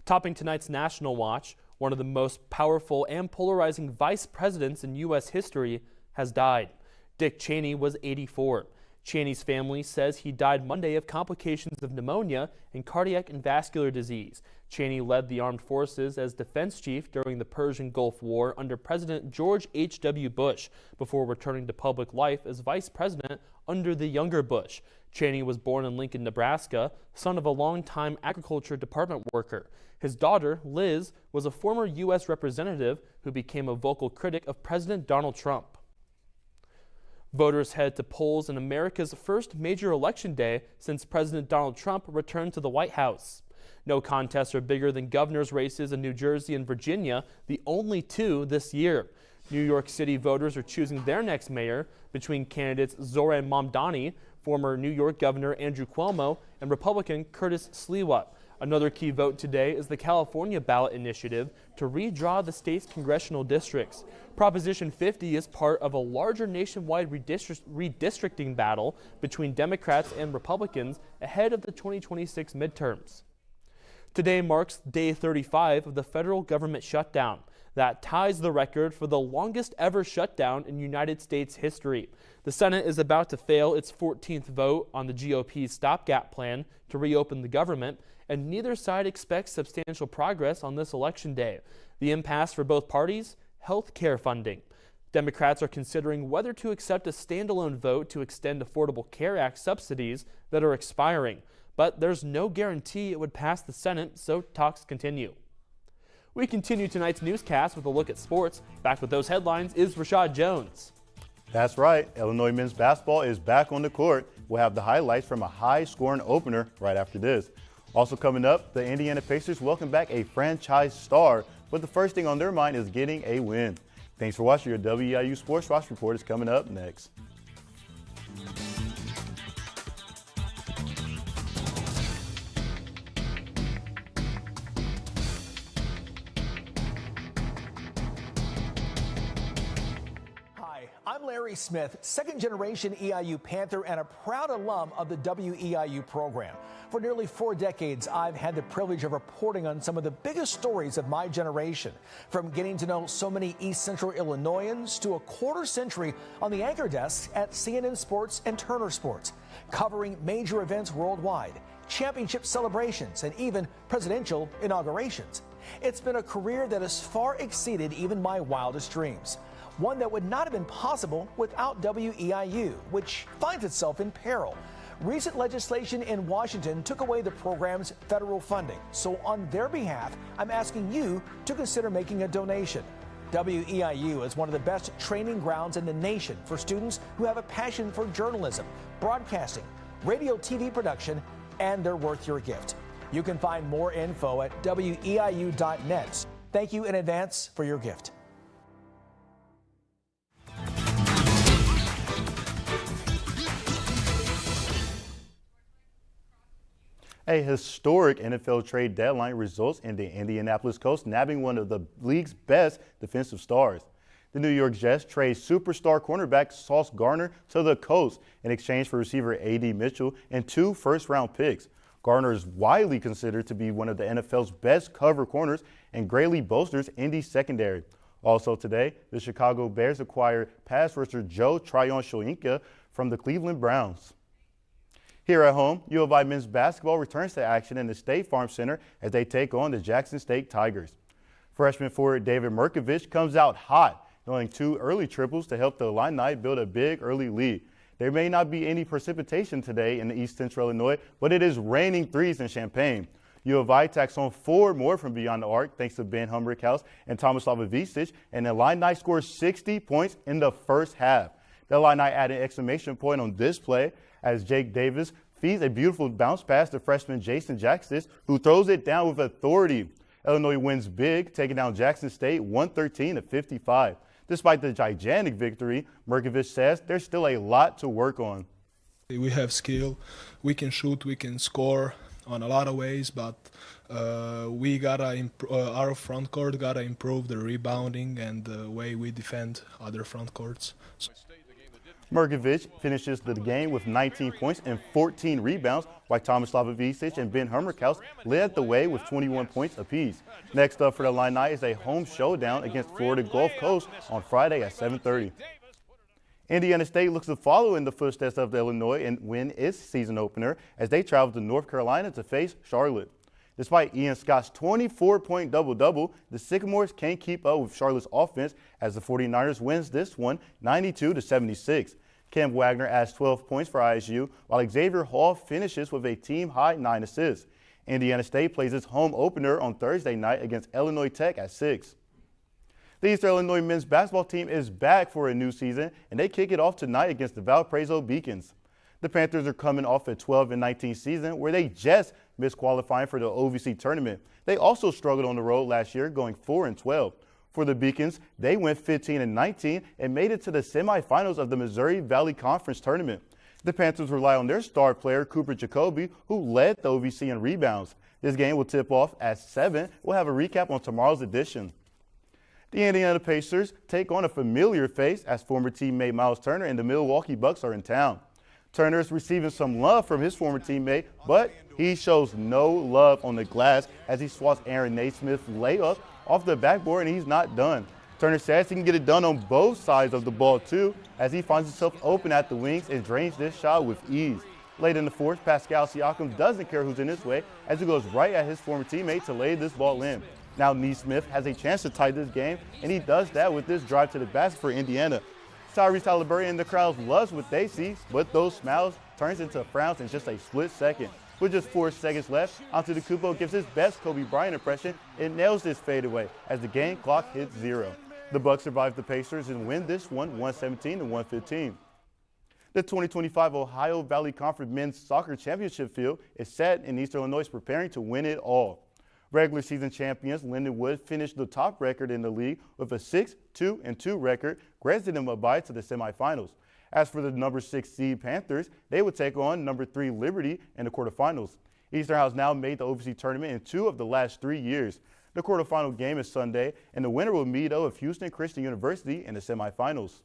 Topping tonight's National Watch, one of the most powerful and polarizing vice presidents in U.S. history has died. Dick Cheney was 84. Cheney's family says he died Monday of complications of pneumonia and cardiac and vascular disease. Cheney led the armed forces as defense chief during the Persian Gulf War under President George H.W. Bush before returning to public life as vice president under the younger Bush. Cheney was born in Lincoln, Nebraska, son of a longtime agriculture department worker. His daughter, Liz, was a former U.S. representative who became a vocal critic of President Donald Trump. Voters head to polls in America's first major election day since President Donald Trump returned to the White House. No contests are bigger than governor's races in New Jersey and Virginia, the only two this year. New York City voters are choosing their next mayor between candidates Zoran Mamdani, former New York Governor Andrew Cuomo, and Republican Curtis Sliwa. Another key vote today is the California ballot initiative to redraw the state's congressional districts. Proposition 50 is part of a larger nationwide redistricting battle between Democrats and Republicans ahead of the 2026 midterms. Today marks day 35 of the federal government shutdown. That ties the record for the longest ever shutdown in United States history. The Senate is about to fail its 14th vote on the GOP's stopgap plan to reopen the government, and neither side expects substantial progress on this election day. The impasse for both parties? Health care funding. Democrats are considering whether to accept a standalone vote to extend Affordable Care Act subsidies that are expiring. But there's no guarantee it would pass the Senate, so talks continue. We continue tonight's newscast with a look at sports. Back with those headlines is Rashad Jones. That's right. Illinois men's basketball is back on the court. We'll have the highlights from a high-scoring opener right after this. Also coming up, the Indiana Pacers welcome back a franchise star, but the first thing on their mind is getting a win. Thanks for watching. Your WEIU Sports Watch Report is coming up next. I'm Larry Smith, second-generation EIU Panther and a proud alum of the WEIU program. For nearly 4 decades, I've had the privilege of reporting on some of the biggest stories of my generation, from getting to know so many East Central Illinoisans to a quarter century on the anchor desks at CNN Sports and Turner Sports, covering major events worldwide, championship celebrations, and even presidential inaugurations. It's been a career that has far exceeded even my wildest dreams. One that would not have been possible without WEIU, which finds itself in peril. Recent legislation in Washington took away the program's federal funding. So on their behalf, I'm asking you to consider making a donation. WEIU is one of the best training grounds in the nation for students who have a passion for journalism, broadcasting, radio, TV production, and they're worth your gift. You can find more info at WEIU.net. Thank you in advance for your gift. A historic NFL trade deadline results in the Indianapolis Colts nabbing one of the league's best defensive stars. The New York Jets trade superstar cornerback Sauce Gardner to the Colts in exchange for receiver A.D. Mitchell and 2 first-round picks. Gardner is widely considered to be one of the NFL's best cover corners and greatly bolsters Indy's secondary. Also today, the Chicago Bears acquired pass rusher Joe Tryon-Shoyinka from the Cleveland Browns. Here at home, U of I men's basketball returns to action in the State Farm Center as they take on the Jackson State Tigers. Freshman forward David Merkovich comes out hot, knowing 2 early triples to help the Illini build a big early lead. There may not be any precipitation today in the East Central Illinois, but it is raining threes in Champaign. U of I tacks on 4 more from beyond the arc thanks to Ben Humrickhouse and Tomislav Ivicic, and the Illini scores 60 points in the first half. The Illini add an exclamation point on this play as Jake Davis feeds a beautiful bounce pass to freshman Jason Jackson, who throws it down with authority. Illinois wins big, taking down Jackson State 113-55. Despite the gigantic victory, Merkovich says there's still a lot to work on. We have skill, we can shoot, we can score on a lot of ways, but we gotta our front court gotta improve the rebounding and the way we defend other front courts. Merkovich finishes the game with 19 points and 14 rebounds, while Thomas Slavovicic and Ben Hermerkaus led the way with 21 points apiece. Next up for the Illini is a home showdown against Florida Gulf Coast on Friday at 7:30. Indiana State looks to follow in the footsteps of Illinois and win its season opener as they travel to North Carolina to face Charlotte. Despite Ian Scott's 24-point double-double, the Sycamores can't keep up with Charlotte's offense as the 49ers wins this one 92-76. Cam Wagner adds 12 points for ISU, while Xavier Hall finishes with a team-high 9 assists. Indiana State plays its home opener on Thursday night against Illinois Tech at 6. The Eastern Illinois men's basketball team is back for a new season, and they kick it off tonight against the Valparaiso Beacons. The Panthers are coming off a 12-19 season where they just missed qualifying for the OVC tournament. They also struggled on the road last year, going 4-12. For the Beacons, they went 15-19 and made it to the semifinals of the Missouri Valley Conference tournament. The Panthers rely on their star player, Cooper Jacoby, who led the OVC in rebounds. This game will tip off at 7. We'll have a recap on tomorrow's edition. The Indiana Pacers take on a familiar face as former teammate Miles Turner and the Milwaukee Bucks are in town. Turner is receiving some love from his former teammate, but he shows no love on the glass as he swats Aaron Naismith's layup off the backboard and he's not done. Turner says he can get it done on both sides of the ball too as he finds himself open at the wings and drains this shot with ease. Late in the fourth, Pascal Siakam doesn't care who's in his way as he goes right at his former teammate to lay this ball in. Now Naismith has a chance to tie this game, and he does that with this drive to the basket for Indiana. Tyrese Halliburton and the crowd loves what they see, but those smiles turns into frowns in just a split second. With just 4 seconds left, Antetokounmpo gives his best Kobe Bryant impression and nails this fadeaway as the game clock hits 0. The Bucks survive the Pacers and win this one 117-115. The 2025 Ohio Valley Conference Men's Soccer Championship field is set and Eastern Illinois is preparing to win it all. Regular season champions Lindenwood finished the top record in the league with a 6-2-2 record, granting them a bye to the semifinals. As for the number 6 seed Panthers, they would take on number 3 Liberty in the quarterfinals. Eastern has now made the OVC tournament in 2 of the last 3 years. The quarterfinal game is Sunday, and the winner will meet up with Houston Christian University in the semifinals.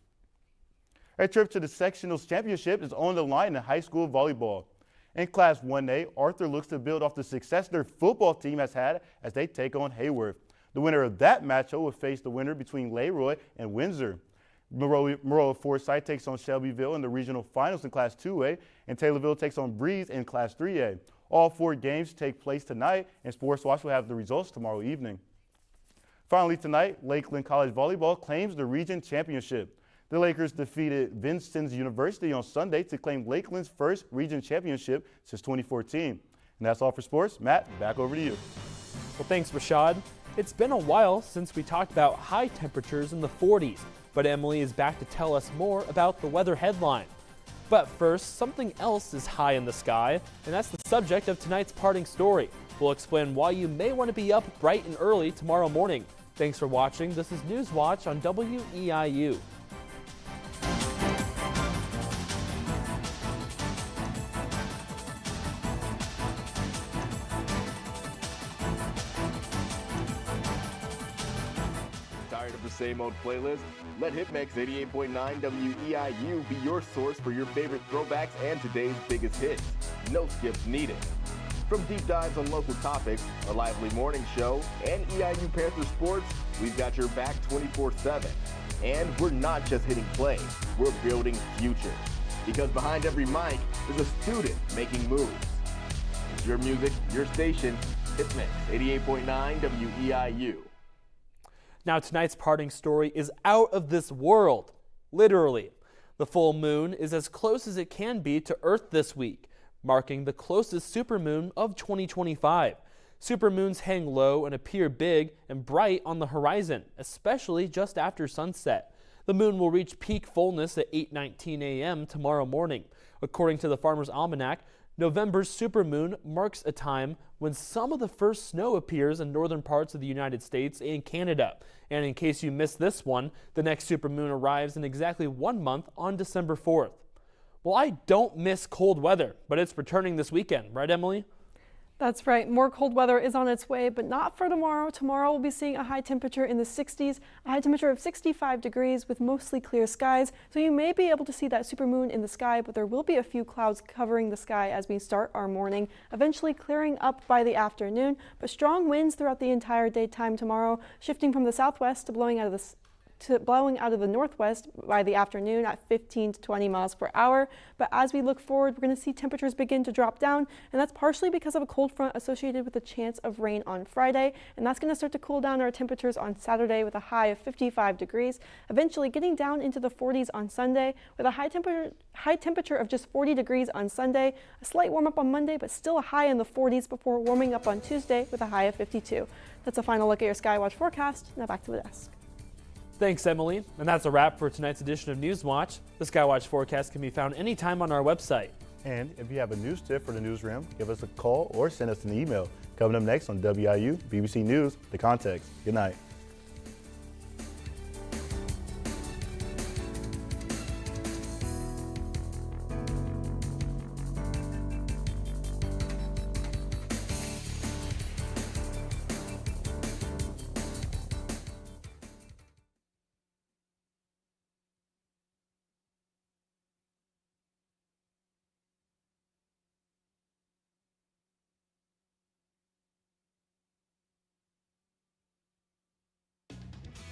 A trip to the sectionals championship is on the line in high school volleyball. In Class 1A, Arthur looks to build off the success their football team has had as they take on Hayworth. The winner of that matchup will face the winner between Leroy and Windsor. Monroe Forsyth takes on Shelbyville in the regional finals in Class 2A, and Taylorville takes on Breeze in Class 3A. All 4 games take place tonight, and Sports Watch will have the results tomorrow evening. Finally tonight, Lakeland College Volleyball claims the region championship. The Lakers defeated Vincennes University on Sunday to claim Lakeland's first region championship since 2014. And that's all for sports. Matt, back over to you. Well, thanks, Rashad. It's been a while since we talked about high temperatures in the 40s, but Emily is back to tell us more about the weather headline. But first, something else is high in the sky, and that's the subject of tonight's parting story. We'll explain why you may want to be up bright and early tomorrow morning. Thanks for watching. This is Newswatch on WEIU. Tired of the same old playlist? Let Hitmix 88.9 WEIU be your source for your favorite throwbacks and today's biggest hits. No skips needed. From deep dives on local topics, a lively morning show, and EIU Panther sports, we've got your back 24/7. And we're not just hitting play, we're building futures. Because behind every mic is a student making moves. It's your music, your station, Hitmix 88.9 WEIU. Now tonight's parting story is out of this world, literally. The full moon is as close as it can be to Earth this week, marking the closest supermoon of 2025. Supermoons hang low and appear big and bright on the horizon, especially just after sunset. The moon will reach peak fullness at 8:19 a.m. tomorrow morning. According to the Farmer's Almanac, November's supermoon marks a time when some of the first snow appears in northern parts of the United States and Canada. And in case you missed this one, the next supermoon arrives in exactly 1 month on December 4th. Well, I don't miss cold weather, but it's returning this weekend, right, Emily? That's right. More cold weather is on its way, but not for tomorrow. Tomorrow we'll be seeing a high temperature in the 60s, a high temperature of 65 degrees with mostly clear skies. So you may be able to see that supermoon in the sky, but there will be a few clouds covering the sky as we start our morning, eventually clearing up by the afternoon. But strong winds throughout the entire daytime tomorrow, shifting from the southwest to blowing out of the northwest by the afternoon at 15 to 20 miles per hour. But as we look forward, we're going to see temperatures begin to drop down, and that's partially because of a cold front associated with a chance of rain on Friday, and that's going to start to cool down our temperatures on Saturday with a high of 55 degrees, eventually getting down into the 40s on Sunday with a high temperature of just 40 degrees on Sunday, a slight warm up on Monday, but still a high in the 40s before warming up on Tuesday with a high of 52. That's a final look at your Skywatch forecast. Now back to the desk. Thanks, Emily. And that's a wrap for tonight's edition of Newswatch. The Skywatch forecast can be found anytime on our website. And if you have a news tip for the newsroom, give us a call or send us an email. Coming up next on WEIU, BBC News, The Context. Good night.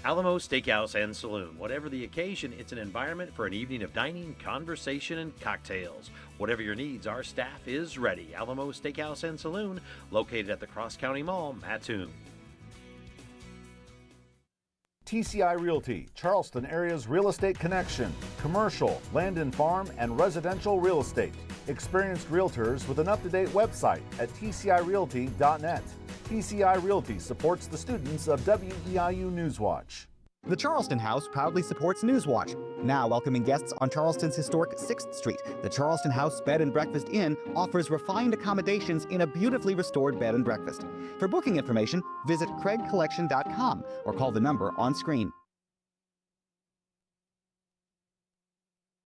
Alamo Steakhouse and Saloon. Whatever the occasion, it's an environment for an evening of dining, conversation, and cocktails. Whatever your needs, our staff is ready. Alamo Steakhouse and Saloon, located at the Cross County Mall, Mattoon. TCI Realty, Charleston area's real estate connection. Commercial, land and farm, and residential real estate. Experienced realtors with an up-to-date website at tcirealty.net. TCI Realty supports the students of WEIU Newswatch. The Charleston House proudly supports Newswatch. Now welcoming guests on Charleston's historic 6th Street, the Charleston House Bed and Breakfast Inn offers refined accommodations in a beautifully restored bed and breakfast. For booking information, visit craigcollection.com or call the number on screen.